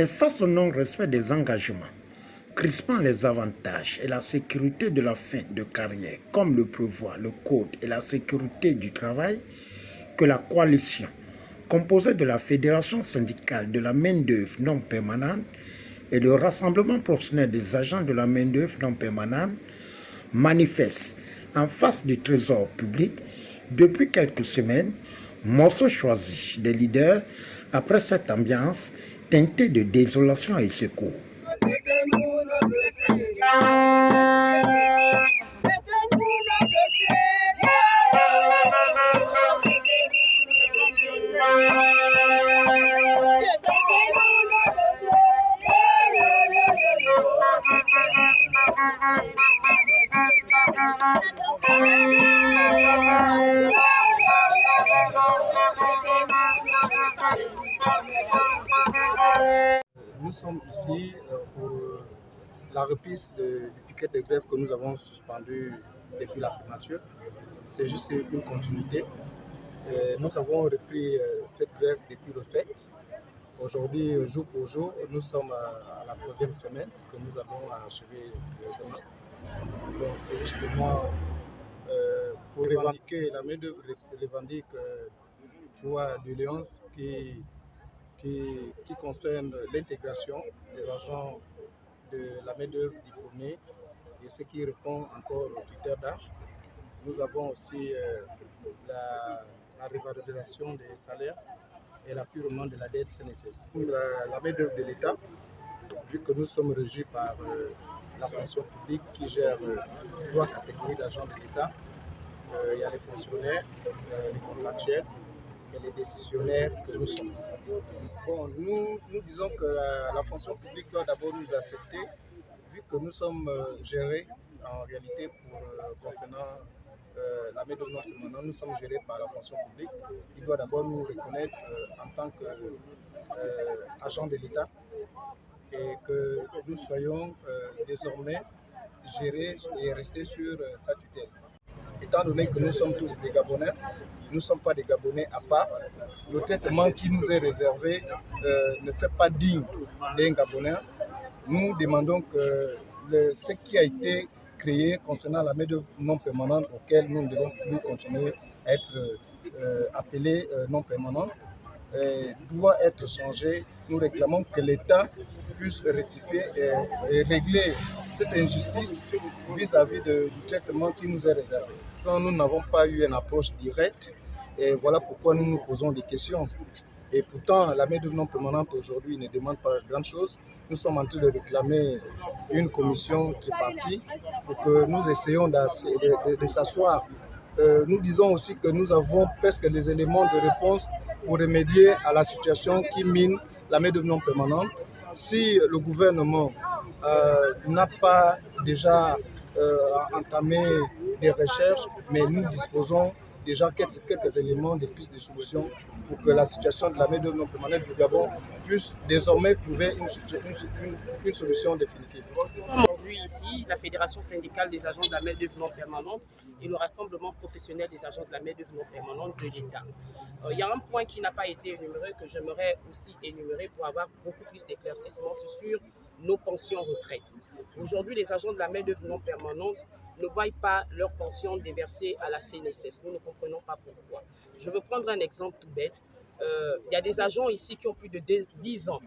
C'est face au non-respect des engagements, crispant les avantages et la sécurité de la fin de carrière, comme le prévoit le Code et la sécurité du travail, que la coalition, composée de la Fédération syndicale de la main-d'œuvre non permanente et le Rassemblement professionnel des agents de la main-d'œuvre non permanente, manifeste en face du Trésor public depuis quelques semaines, morceau choisi des leaders après cette ambiance teintée de désolation et secours. Nous sommes ici pour la reprise du piquet de grève que nous avons suspendu depuis la primature. C'est juste une continuité. Nous avons repris cette grève depuis le 7. Aujourd'hui, jour pour jour, nous sommes à la 3e semaine que nous avons achevé demain. Donc c'est justement pour revendiquer la main-d'œuvre, revendique joie d'alliance qui concerne l'intégration des agents de la main-d'œuvre diplômée et ce qui répond encore aux critères d'âge. Nous avons aussi la revalorisation des salaires et l'appurement de la dette CNSS. La main-d'œuvre de l'État, vu que nous sommes régis par la fonction publique qui gère 3 catégories d'agents de l'État, il y a les fonctionnaires, les contractuels et les décisionnaires que nous sommes. Bon, nous disons que la fonction publique doit d'abord nous accepter, vu que nous sommes gérés en réalité concernant la main-d'œuvre non permanente, nous sommes gérés par la fonction publique. Il doit d'abord nous reconnaître en tant qu'agents de l'État et que nous soyons désormais gérés et restés sur sa tutelle. Étant donné que nous sommes tous des Gabonais, nous ne sommes pas des Gabonais à part. Le traitement qui nous est réservé ne fait pas digne d'un Gabonais. Nous demandons que ce qui a été créé concernant la main-d'œuvre non permanente, auquel nous ne devons plus continuer à être appelés non permanents, doit être changé. Nous réclamons que l'État puisse rectifier et régler cette injustice vis-à-vis du traitement qui nous est réservé. Quand nous n'avons pas eu une approche directe, et voilà pourquoi nous nous posons des questions. Et pourtant, la main-d'œuvre non permanente aujourd'hui ne demande pas grand-chose. Nous sommes en train de réclamer une commission tripartite pour que nous essayions de s'asseoir. Nous disons aussi que nous avons presque les éléments de réponse pour remédier à la situation qui mine la main-d'œuvre non permanente. Si le gouvernement n'a pas déjà entamé des recherches, mais nous disposons déjà quelques éléments, des pistes de solutions pour que la situation de la main-d'œuvre non permanente du Gabon puisse désormais trouver une solution définitive. Aujourd'hui ici, la Fédération syndicale des agents de la main-d'œuvre non permanente et le Rassemblement professionnel des agents de la main-d'œuvre non permanente de l'État. Il y a un point qui n'a pas été énuméré que j'aimerais aussi énumérer pour avoir beaucoup plus d'éclaircissements sur nos pensions retraites. Aujourd'hui, les agents de la main-d'œuvre non permanente ne voient pas leur pension déversée à la CNSS. Nous ne comprenons pas pourquoi. Je veux prendre un exemple tout bête. Il y a des agents ici qui ont plus de 10 ans,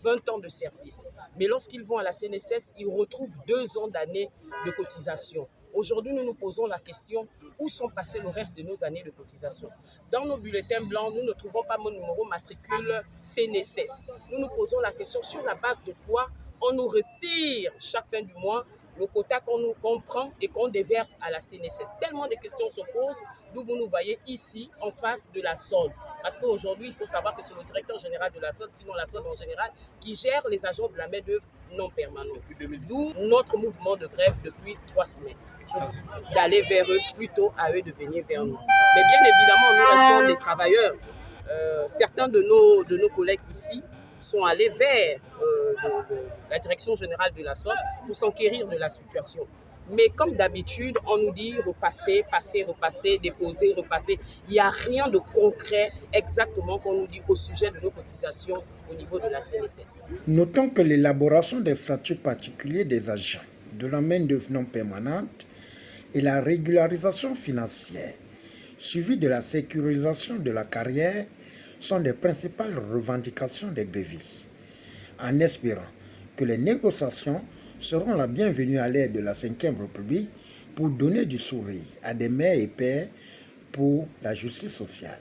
20 ans de service. Mais lorsqu'ils vont à la CNSS, ils retrouvent 2 ans d'années de cotisation. Aujourd'hui, nous nous posons la question, où sont passés le reste de nos années de cotisation? Dans nos bulletins blancs, nous ne trouvons pas mon numéro matricule CNSS. Nous nous posons la question sur la base de quoi on nous retire chaque fin du mois le quota qu'on prend et qu'on déverse à la CNSS. Tellement de questions se posent, d'où vous nous voyez ici, en face de la SOD. Parce qu'aujourd'hui, il faut savoir que c'est le directeur général de la SOD, sinon la SOD en général, qui gère les agents de la main-d'œuvre non permanente. D'où notre mouvement de grève depuis 3 semaines. D'aller vers eux, plutôt à eux de venir vers nous. Mais bien évidemment, nous restons des travailleurs. Certains de nos collègues ici sont allés vers la direction générale de la SOD pour s'enquérir de la situation. Mais comme d'habitude, on nous dit repasser, passer, repasser, déposer, repasser. Il n'y a rien de concret exactement qu'on nous dit au sujet de nos cotisations au niveau de la CNSS. Notons que l'élaboration des statuts particuliers des agents de la main-d'œuvre non permanente et la régularisation financière, suivie de la sécurisation de la carrière, sont les principales revendications des grévistes, en espérant que les négociations seront la bienvenue à l'ère de la Ve République pour donner du sourire à des mères et pères pour la justice sociale.